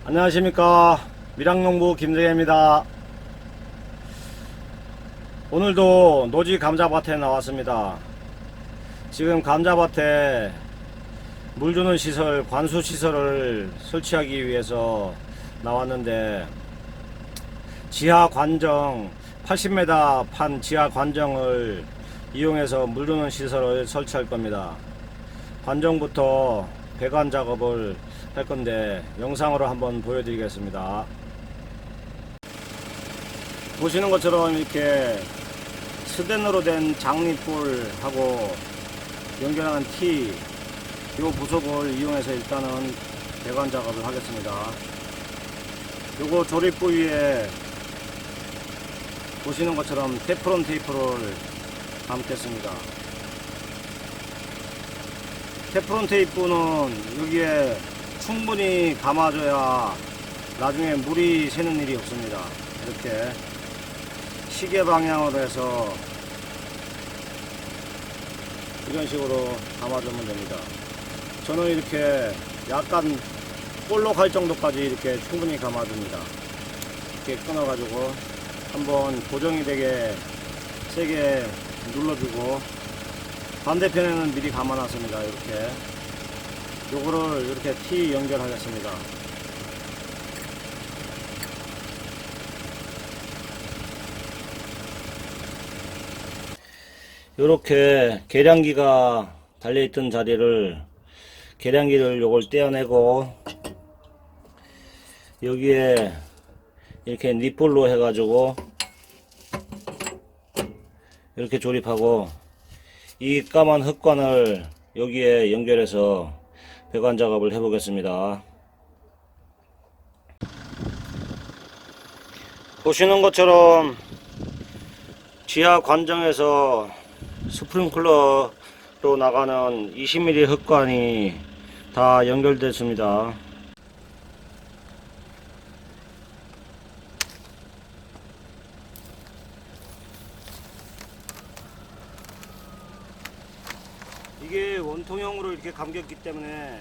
안녕하십니까, 밀양농부 김대계입니다. 오늘도 노지 감자밭에 나왔습니다. 지금 감자밭에 물 주는 시설, 관수 시설을 설치하기 위해서 나왔는데, 지하 관정 80m 판 지하 관정을 이용해서 물 주는 시설을 설치할 겁니다. 관정부터 배관 작업을 할 건데 영상으로 한번 보여드리겠습니다. 보시는 것처럼 이렇게 스텐으로 된 장립불하고 연결하는 티, 이 부속을 이용해서 일단은 배관 작업을 하겠습니다. 요거 조립 부위에 보시는 것처럼 테프론 테이프를 감겠습니다. 테프론 테이프는 여기에 충분히 감아줘야 나중에 물이 새는 일이 없습니다. 이렇게 시계 방향으로 해서 이런 식으로 감아주면 됩니다. 저는 이렇게 약간 볼록할 정도까지 이렇게 충분히 감아줍니다. 이렇게 끊어가지고 한번 고정이 되게 세게 눌러주고, 반대편에는 미리 감아놨습니다. 이렇게 요거를 이렇게 T 연결하겠습니다. 요렇게 계량기가 달려있던 자리를, 계량기를 요걸 떼어내고 여기에 이렇게 닛볼로 해가지고 이렇게 조립하고, 이 까만 흙관을 여기에 연결해서 배관 작업을 해 보겠습니다. 보시는 것처럼 지하 관정에서 스프링클러로 나가는 20mm 흙관이 다 연결됐습니다. 이게 원통형으로 이렇게 감겼기 때문에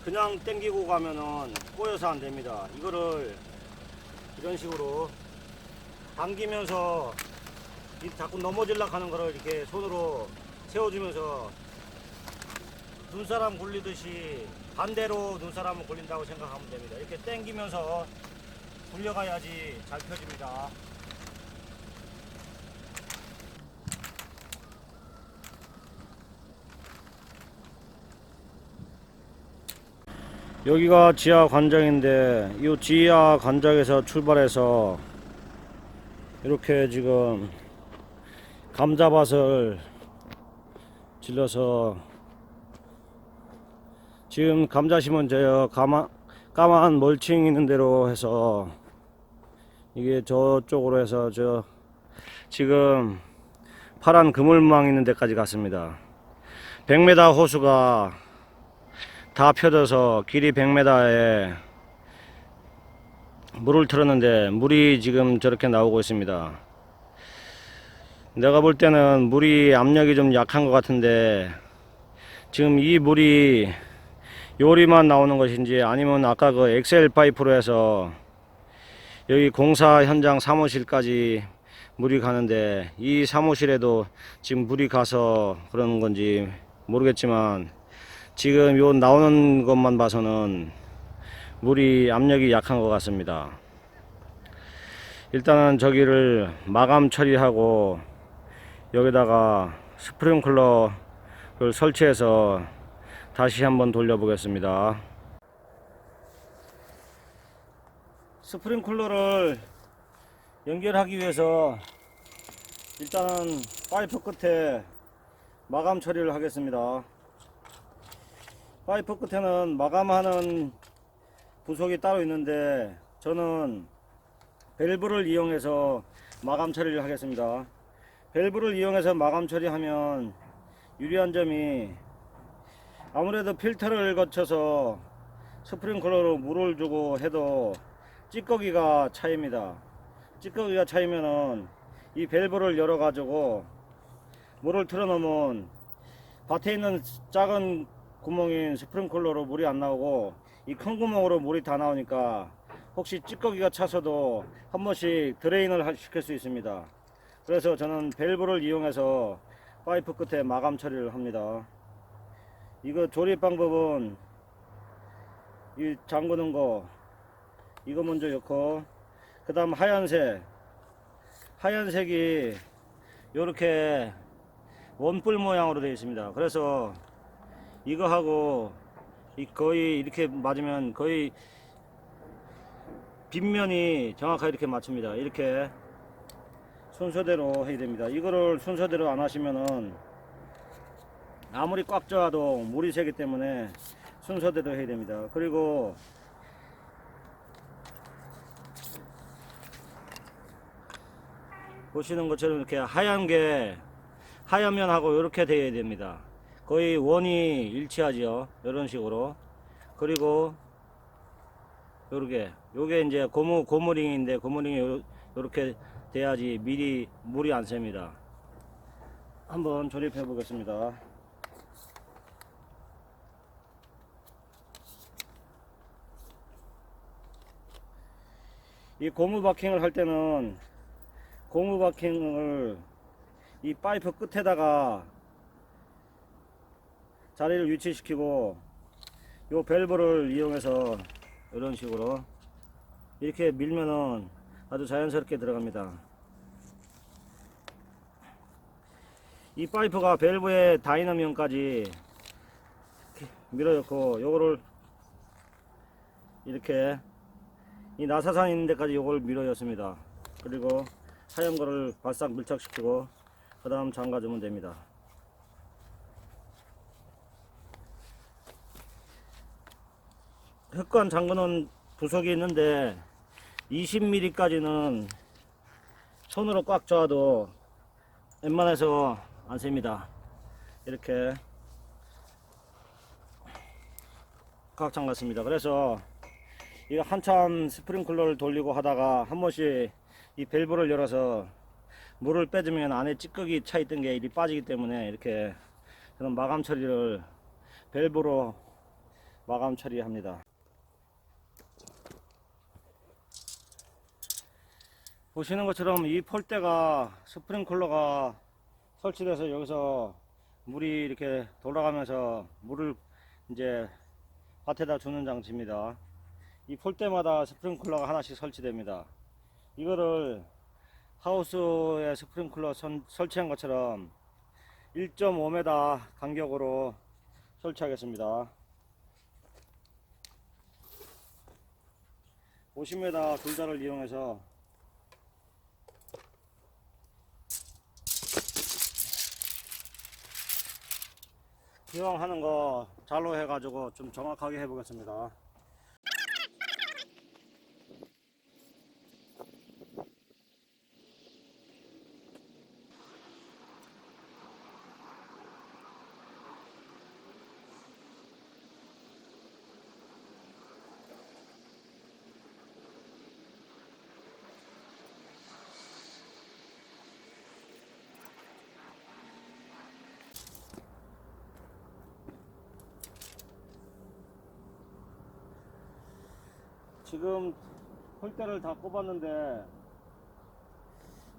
그냥 당기고 가면은 꼬여서 안 됩니다. 이거를 이런 식으로 당기면서 자꾸 넘어질락 하는 거를 이렇게 손으로 세워주면서 눈사람 굴리듯이 반대로 눈사람을 굴린다고 생각하면 됩니다. 이렇게 당기면서 굴려가야지 잘 펴집니다. 여기가 지하 관정인데, 이 지하 관정에서 출발해서 이렇게 지금 감자밭을 질러서, 지금 감자 심은 저 까만 멀칭 있는 대로 해서 이게 저쪽으로 해서 저 지금 파란 그물망 있는 데까지 갔습니다. 100m 호수가 다 펴져서 길이 100m에 물을 틀었는데 물이 지금 저렇게 나오고 있습니다. 내가 볼 때는 물이 압력이 좀 약한 것 같은데, 지금 이 물이 요리만 나오는 것인지 아니면 아까 그 엑셀 파이프로 해서 여기 공사 현장 사무실까지 물이 가는데, 이 사무실에도 지금 물이 가서 그러는 건지 모르겠지만, 지금 요 나오는 것만 봐서는 물이 압력이 약한 것 같습니다. 일단은 저기를 마감 처리하고 여기다가 스프링클러를 설치해서 다시 한번 돌려 보겠습니다. 스프링클러를 연결하기 위해서 일단은 파이프 끝에 마감 처리를 하겠습니다. 파이프 끝에는 마감하는 부속이 따로 있는데, 저는 밸브를 이용해서 마감 처리를 하겠습니다. 밸브를 이용해서 마감 처리하면 유리한 점이, 아무래도 필터를 거쳐서 스프링클러로 물을 주고 해도 찌꺼기가 차입니다. 찌꺼기가 차이면은 이 밸브를 열어 가지고 물을 틀어 놓으면 밭에 있는 작은 구멍인 스프링클러로 물이 안 나오고, 이 큰 구멍으로 물이 다 나오니까 혹시 찌꺼기가 차서도 한 번씩 드레인을 시킬 수 있습니다. 그래서 저는 밸브를 이용해서 파이프 끝에 마감 처리를 합니다. 이거 조립 방법은 이 잠그는 거 이거 먼저 넣고, 그 다음 하얀색이 요렇게 원뿔 모양으로 되어 있습니다. 그래서 이거하고 거의 이렇게 맞으면 거의 빗면이 정확하게 이렇게 맞춥니다. 이렇게 순서대로 해야 됩니다. 이거를 순서대로 안 하시면은 아무리 꽉 쪄도 물이 새기 때문에 순서대로 해야 됩니다. 그리고 보시는 것처럼 이렇게 하얀 면하고 이렇게 되어야 됩니다. 거의 원이 일치하죠. 이런 식으로. 그리고 요게 이제 고무링인데 고무링이 요렇게 돼야지 미리 물이 안 셉니다. 한번 조립해 보겠습니다. 이 고무 바킹을 할 때는 고무 바킹을 이 파이프 끝에다가 자리를 위치시키고 요 밸브를 이용해서 이런 식으로 이렇게 밀면은 아주 자연스럽게 들어갑니다. 이 파이프가 밸브의 다이너면까지 밀어넣고 요거를 이렇게 이 나사산 있는 데까지 요걸 밀어넣습니다. 그리고 하얀 거를 바싹 밀착시키고 그 다음 잠가주면 됩니다. 흑관 잠그는 부속이 있는데 20mm까지는 손으로 꽉 조아도 웬만해서 안 셉니다. 이렇게 꽉 잠갔습니다. 그래서 이거 한참 스프링클러를 돌리고 하다가 한 번씩 이 밸브를 열어서 물을 빼주면 안에 찌꺼기 차 있던 게 이리 빠지기 때문에 이렇게 저는 마감 처리를 밸브로 마감 처리합니다. 보시는 것처럼 이 폴대가 스프링클러가 설치돼서 여기서 물이 이렇게 돌아가면서 물을 이제 밭에다 주는 장치입니다. 이 폴대마다 스프링클러가 하나씩 설치됩니다. 이거를 하우스에 스프링클러 설치한 것처럼 1.5m 간격으로 설치하겠습니다. 50m 돌자를 이용해서 기왕 하는 거 잘로 해가지고 좀 정확하게 해보겠습니다. 지금 폴대를 다 꼽았는데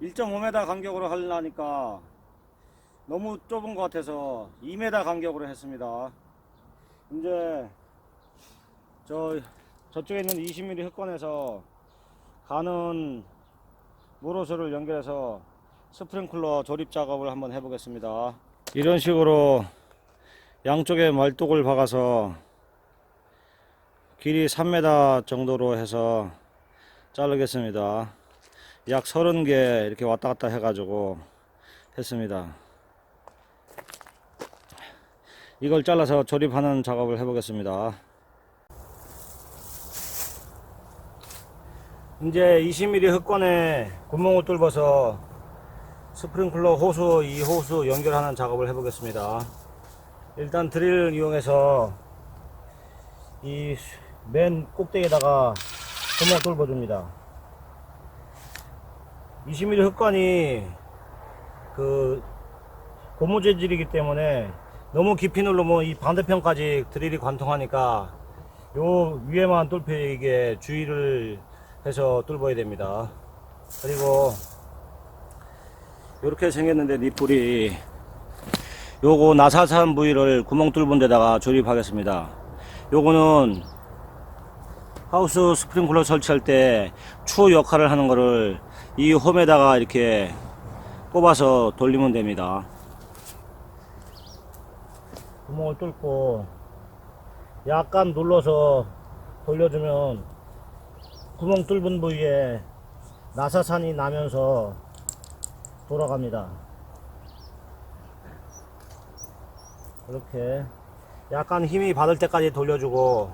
1.5m 간격으로 하려니까 너무 좁은 것 같아서 2m 간격으로 했습니다. 이제 저쪽에 있는 20mm 흑건에서 가는 무로스를 연결해서 스프링클러 조립 작업을 한번 해보겠습니다. 이런 식으로 양쪽에 말뚝을 박아서 길이 3m 정도로 해서 자르겠습니다. 약 30개 이렇게 왔다 갔다 해가지고 했습니다. 이걸 잘라서 조립하는 작업을 해보겠습니다. 이제 20mm 흑관에 구멍을 뚫어서 스프링클러 호수 2호수 연결하는 작업을 해보겠습니다. 일단 드릴을 이용해서 이 맨 꼭대기에다가 구멍 뚫어 줍니다. 20mm 흑관이 그 고무 재질이기 때문에 너무 깊이 누르면 이 반대편까지 드릴이 관통하니까 요 위에만 뚫히게 주의를 해서 뚫어야 됩니다. 그리고 이렇게 생겼는데 니풀이 요거 나사산 부위를 구멍 뚫은 데다가 조립하겠습니다. 요거는 하우스 스프링클러 설치할 때 추 역할을 하는 거를 이 홈에다가 이렇게 꼽아서 돌리면 됩니다. 구멍을 뚫고 약간 눌러서 돌려주면 구멍 뚫은 부위에 나사산이 나면서 돌아갑니다. 이렇게 약간 힘이 받을 때까지 돌려주고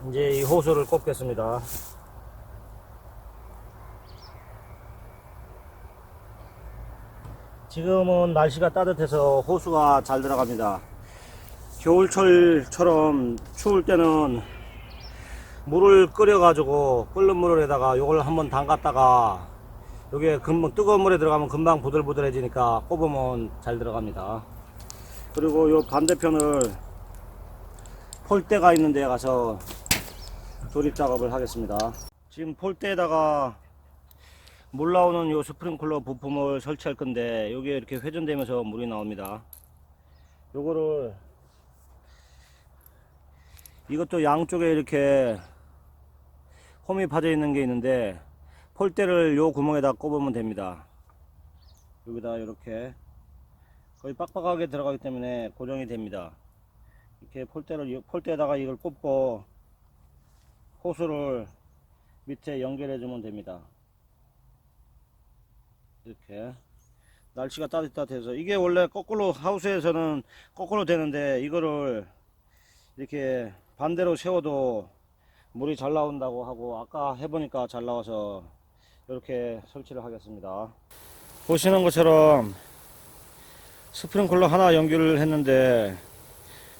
이제 이 호스를 꼽겠습니다. 지금은 날씨가 따뜻해서 호수가 잘 들어갑니다. 겨울철처럼 추울 때는 물을 끓여 가지고 끓는 물에다가 요걸 한번 담갔다가 요게 금방 뜨거운 물에 들어가면 금방 부들부들해지니까 꼽으면 잘 들어갑니다. 그리고 요 반대편을 폴대가 있는 데 가서 조립 작업을 하겠습니다. 지금 폴대에다가 물 나오는 요 스프링클러 부품을 설치할 건데 요게 이렇게 회전되면서 물이 나옵니다. 요거를 이것도 양쪽에 이렇게 홈이 파져 있는 게 있는데 폴대를 요 구멍에다 꼽으면 됩니다. 여기다 이렇게 거의 빡빡하게 들어가기 때문에 고정이 됩니다. 이렇게 폴대에다가 이걸 꼽고 호스를 밑에 연결해 주면 됩니다. 이렇게 날씨가 따뜻해서 이게 원래 거꾸로 하우스에서는 거꾸로 되는데 이거를 이렇게 반대로 세워도 물이 잘 나온다고 하고 아까 해보니까 잘 나와서 이렇게 설치를 하겠습니다. 보시는 것처럼 스프링클러 하나 연결을 했는데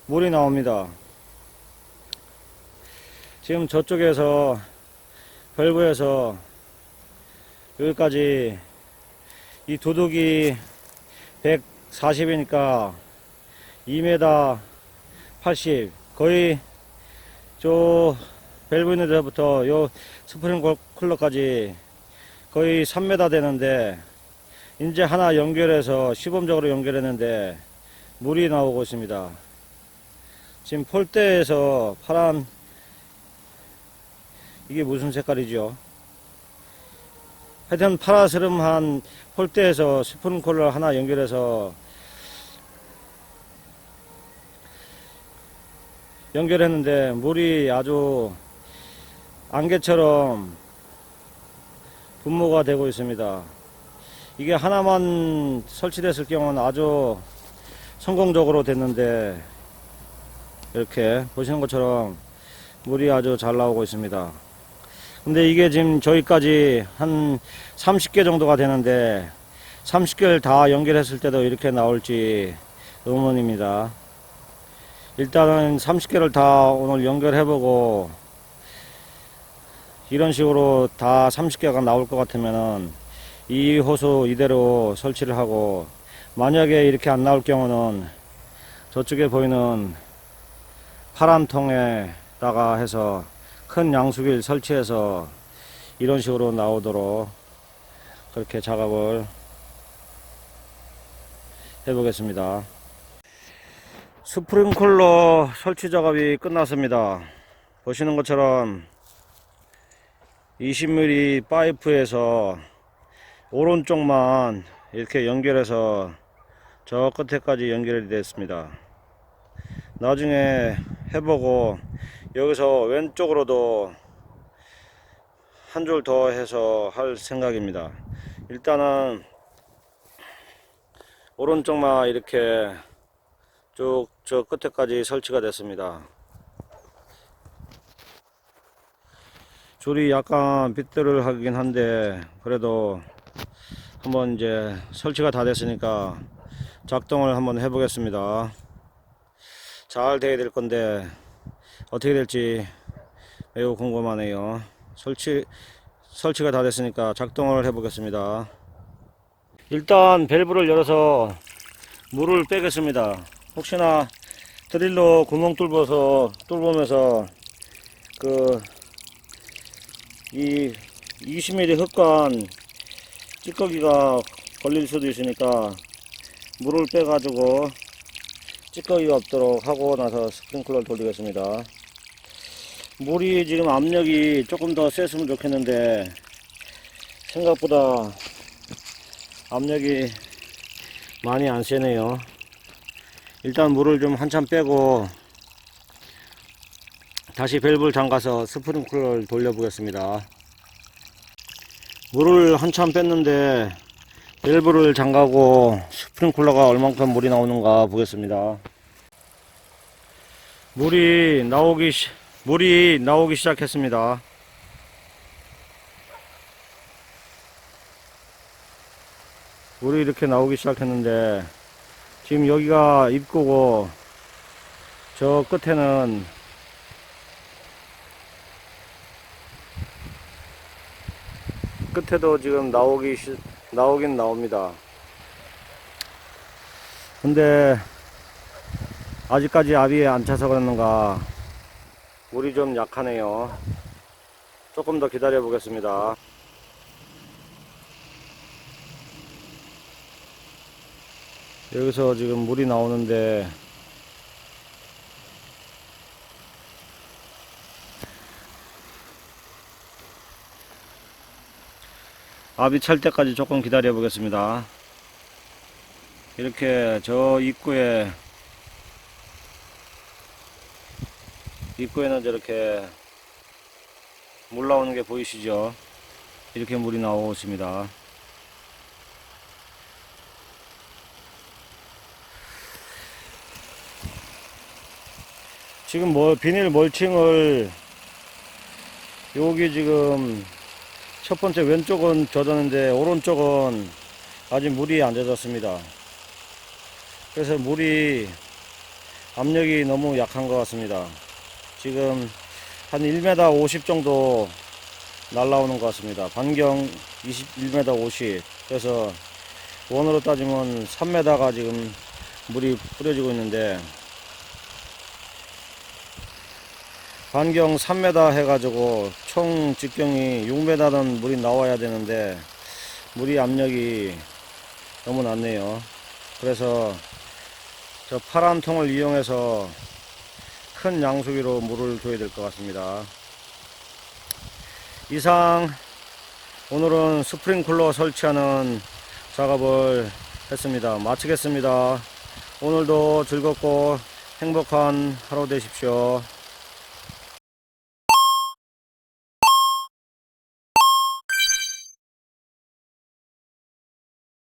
물이 나옵니다. 지금 저쪽에서 밸브에서 여기까지 이 도둑이 140이니까 2m 80 거의 저 밸브 있는 데부터 요 스프링클러까지 거의 3m 되는데 이제 하나 연결해서 시범적으로 연결했는데 물이 나오고 있습니다. 지금 폴대에서 파란 이게 무슨 색깔이죠? 하여튼 파라스름한 폴대에서 스프링클러 하나 연결해서 연결했는데 물이 아주 안개처럼 분무가 되고 있습니다. 이게 하나만 설치됐을 경우는 아주 성공적으로 됐는데 이렇게 보시는 것처럼 물이 아주 잘 나오고 있습니다. 근데 이게 지금 저기까지 한 30개 정도가 되는데 30개를 다 연결했을 때도 이렇게 나올지 의문입니다. 일단은 30개를 다 오늘 연결해보고 이런 식으로 다 30개가 나올 것 같으면은 이 호수 이대로 설치를 하고 만약에 이렇게 안 나올 경우는 저쪽에 보이는 파란 통에다가 해서 큰 양수기를 설치해서 이런 식으로 나오도록 그렇게 작업을 해보겠습니다. 스프링클러 설치 작업이 끝났습니다. 보시는 것처럼 20mm 파이프에서 오른쪽만 이렇게 연결해서 저 끝에까지 연결이 됐습니다. 나중에 해보고 여기서 왼쪽으로도 한 줄 더 해서 할 생각입니다. 일단은 오른쪽만 이렇게 쭉 저 끝에까지 설치가 됐습니다. 줄이 약간 빗들을 하긴 한데 그래도 한번 이제 설치가 다 됐으니까 작동을 한번 해 보겠습니다. 잘 돼야 될 건데 어떻게 될지 매우 궁금하네요. 설치가 다 됐으니까 작동을 해 보겠습니다. 일단 밸브를 열어서 물을 빼겠습니다. 혹시나 드릴로 구멍 뚫으면서 이 20mm 흙간 찌꺼기가 걸릴 수도 있으니까 물을 빼가지고 찌꺼기가 없도록 하고 나서 스프링클러를 돌리겠습니다. 물이 지금 압력이 조금 더 셌으면 좋겠는데 생각보다 압력이 많이 안 세네요. 일단 물을 좀 한참 빼고 다시 밸브를 잠가서 스프링클러를 돌려 보겠습니다. 물을 한참 뺐는데 밸브를 잠가고 스프링클러가 얼만큼 물이 나오는가 보겠습니다. 물이 나오기 시작했습니다. 물이 이렇게 나오기 시작했는데 지금 여기가 입구고 저 끝에는 끝에도 지금 나오긴 나옵니다. 근데 아직까지 압이 안 차서 그러는가 물이 좀 약하네요. 조금 더 기다려 보겠습니다. 여기서 지금 물이 나오는데 압이 찰 때까지 조금 기다려 보겠습니다. 이렇게 저 입구에는 저렇게 물 나오는 게 보이시죠? 이렇게 물이 나오고 있습니다. 지금 비닐 멀칭을 여기 지금 첫 번째 왼쪽은 젖었는데 오른쪽은 아직 물이 안 젖었습니다. 그래서 압력이 너무 약한 것 같습니다. 지금 한 1m 50 정도 날라오는 것 같습니다. 반경 1m 50. 그래서 원으로 따지면 3m가 지금 물이 뿌려지고 있는데 반경 3m 해가지고 총 직경이 6m는 물이 나와야 되는데 물이 압력이 너무 낮네요. 그래서 저 파란 통을 이용해서 큰 양수기로 물을 줘야 될 것 같습니다. 이상 오늘은 스프링클러 설치하는 작업을 했습니다. 마치겠습니다. 오늘도 즐겁고 행복한 하루 되십시오.